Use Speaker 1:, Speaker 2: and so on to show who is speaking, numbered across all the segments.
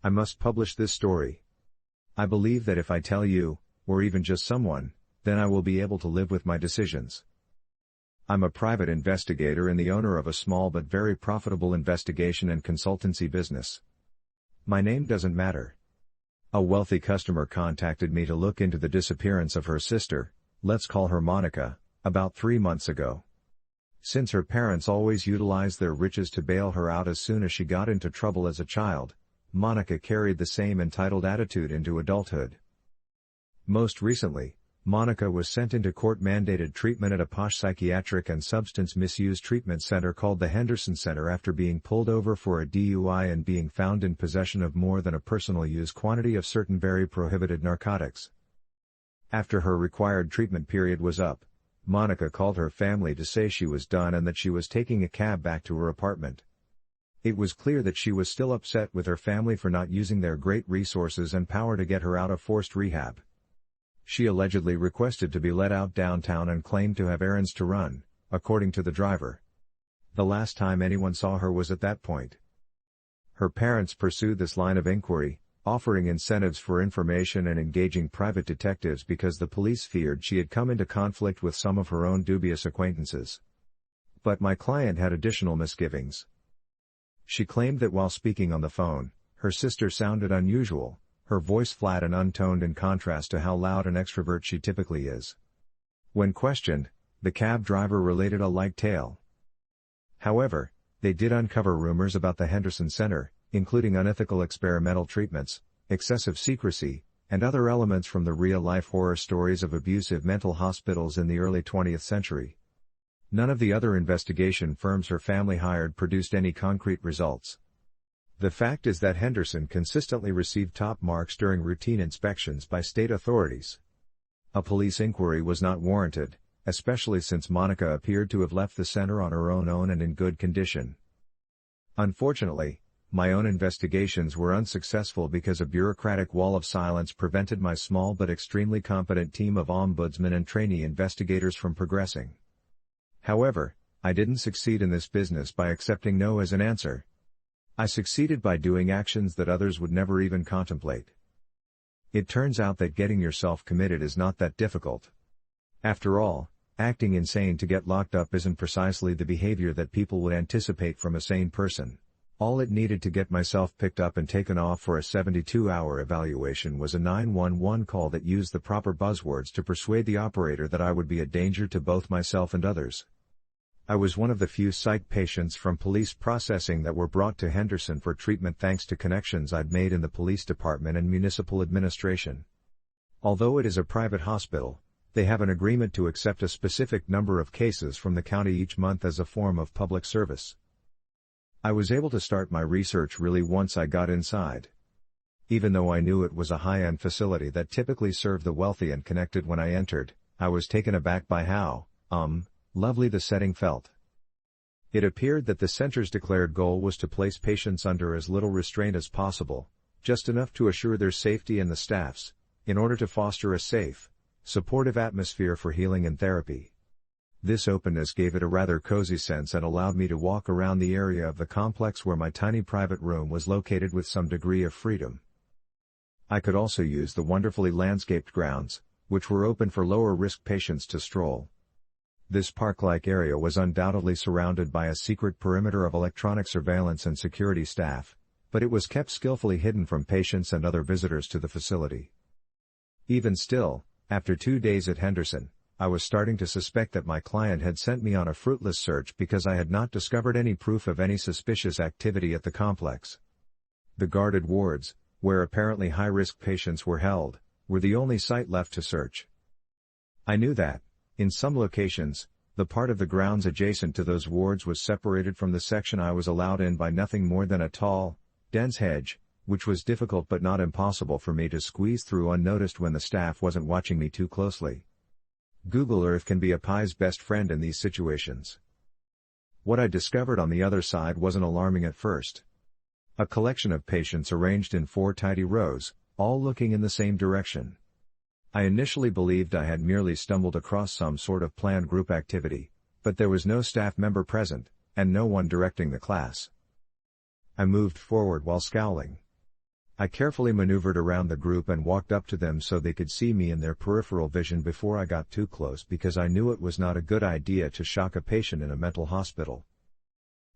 Speaker 1: I must publish this story. I believe that if I tell you, or even just someone, then I will be able to live with my decisions. I'm a private investigator and the owner of a small but very profitable investigation and consultancy business. My name doesn't matter. A wealthy customer contacted me to look into the disappearance of her sister, let's call her Monica, about 3 months ago. Since her parents always utilized their riches to bail her out as soon as she got into trouble as a child, Monica carried the same entitled attitude into adulthood. Most recently, Monica was sent into court-mandated treatment at a posh psychiatric and substance misuse treatment center called the Henderson Center after being pulled over for a DUI and being found in possession of more than a personal use quantity of certain very prohibited narcotics. After her required treatment period was up, Monica called her family to say she was done and that she was taking a cab back to her apartment. It was clear that she was still upset with her family for not using their great resources and power to get her out of forced rehab. She allegedly requested to be let out downtown and claimed to have errands to run, according to the driver. The last time anyone saw her was at that point. Her parents pursued this line of inquiry, offering incentives for information and engaging private detectives because the police feared she had come into conflict with some of her own dubious acquaintances. But my client had additional misgivings. She claimed that while speaking on the phone, her sister sounded unusual, her voice flat and untoned in contrast to how loud an extrovert she typically is. When questioned, the cab driver related a like tale. However, they did uncover rumors about the Henderson Center, including unethical experimental treatments, excessive secrecy, and other elements from the real-life horror stories of abusive mental hospitals in the early 20th century. None of the other investigation firms her family hired produced any concrete results. The fact is that Henderson consistently received top marks during routine inspections by state authorities. A police inquiry was not warranted, especially since Monica appeared to have left the center on her own and in good condition. Unfortunately, my own investigations were unsuccessful because a bureaucratic wall of silence prevented my small but extremely competent team of ombudsmen and trainee investigators from progressing. However, I didn't succeed in this business by accepting no as an answer. I succeeded by doing actions that others would never even contemplate. It turns out that getting yourself committed is not that difficult. After all, acting insane to get locked up isn't precisely the behavior that people would anticipate from a sane person. All it needed to get myself picked up and taken off for a 72-hour evaluation was a 911 call that used the proper buzzwords to persuade the operator that I would be a danger to both myself and others. I was one of the few psych patients from police processing that were brought to Henderson for treatment thanks to connections I'd made in the police department and municipal administration. Although it is a private hospital, they have an agreement to accept a specific number of cases from the county each month as a form of public service. I was able to start my research really once I got inside. Even though I knew it was a high-end facility that typically served the wealthy and connected when I entered, I was taken aback by how, lovely the setting felt. It appeared that the center's declared goal was to place patients under as little restraint as possible, just enough to assure their safety and the staff's, in order to foster a safe, supportive atmosphere for healing and therapy. This openness gave it a rather cozy sense and allowed me to walk around the area of the complex where my tiny private room was located with some degree of freedom. I could also use the wonderfully landscaped grounds, which were open for lower-risk patients to stroll. This park-like area was undoubtedly surrounded by a secret perimeter of electronic surveillance and security staff, but it was kept skillfully hidden from patients and other visitors to the facility. Even still, after 2 days at Henderson, I was starting to suspect that my client had sent me on a fruitless search because I had not discovered any proof of any suspicious activity at the complex. The guarded wards, where apparently high-risk patients were held, were the only site left to search. I knew that, in some locations, the part of the grounds adjacent to those wards was separated from the section I was allowed in by nothing more than a tall, dense hedge, which was difficult but not impossible for me to squeeze through unnoticed when the staff wasn't watching me too closely. Google Earth can be a pie's best friend in these situations. What I discovered on the other side wasn't alarming at first. A collection of patients arranged in 4 tidy rows, all looking in the same direction. I initially believed I had merely stumbled across some sort of planned group activity, but there was no staff member present, and no one directing the class. I moved forward while scowling. I carefully maneuvered around the group and walked up to them so they could see me in their peripheral vision before I got too close because I knew it was not a good idea to shock a patient in a mental hospital.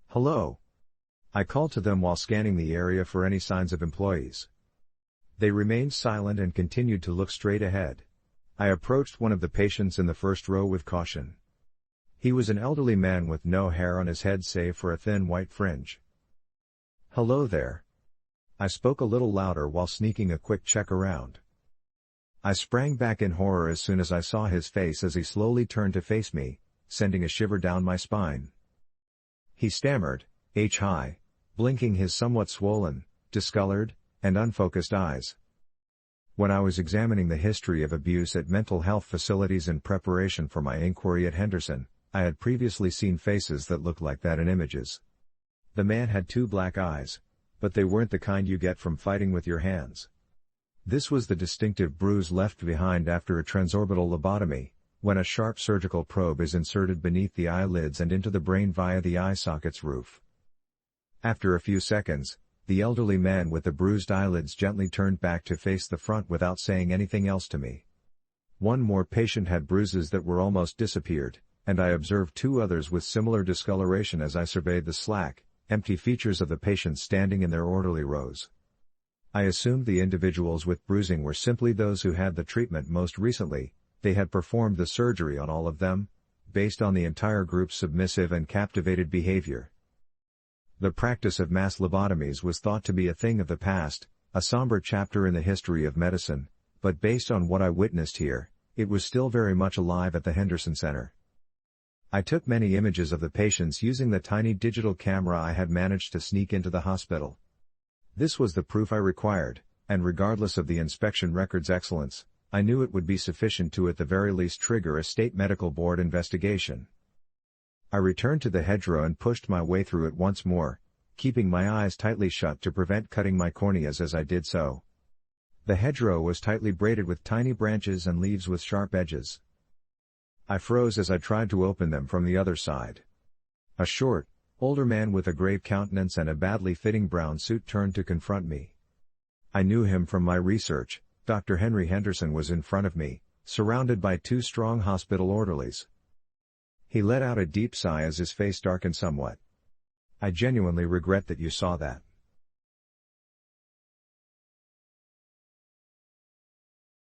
Speaker 1: "Hello," I called to them while scanning the area for any signs of employees. They remained silent and continued to look straight ahead. I approached one of the patients in the first row with caution. He was an elderly man with no hair on his head save for a thin white fringe. "Hello there." I spoke a little louder while sneaking a quick check around. I sprang back in horror as soon as I saw his face as he slowly turned to face me, sending a shiver down my spine. He stammered, "Hi," blinking his somewhat swollen, discolored, and unfocused eyes. When I was examining the history of abuse at mental health facilities in preparation for my inquiry at Henderson, I had previously seen faces that looked like that in images. The man had 2 black eyes, but they weren't the kind you get from fighting with your hands. This was the distinctive bruise left behind after a transorbital lobotomy, when a sharp surgical probe is inserted beneath the eyelids and into the brain via the eye socket's roof. After a few seconds, the elderly man with the bruised eyelids gently turned back to face the front without saying anything else to me. One more patient had bruises that were almost disappeared, and I observed 2 others with similar discoloration as I surveyed the slack, empty features of the patients standing in their orderly rows. I assumed the individuals with bruising were simply those who had the treatment most recently. They had performed the surgery on all of them, based on the entire group's submissive and captivated behavior. The practice of mass lobotomies was thought to be a thing of the past, a somber chapter in the history of medicine, but based on what I witnessed here, it was still very much alive at the Henderson Center. I took many images of the patients using the tiny digital camera I had managed to sneak into the hospital. This was the proof I required, and regardless of the inspection record's excellence, I knew it would be sufficient to at the very least trigger a state medical board investigation. I returned to the hedgerow and pushed my way through it once more, keeping my eyes tightly shut to prevent cutting my corneas as I did so. The hedgerow was tightly braided with tiny branches and leaves with sharp edges. I froze as I tried to open them from the other side. A short, older man with a grave countenance and a badly fitting brown suit turned to confront me. I knew him from my research. Dr. Henry Henderson was in front of me, surrounded by 2 strong hospital orderlies. He let out a deep sigh as his face darkened somewhat. "I genuinely regret that you saw that.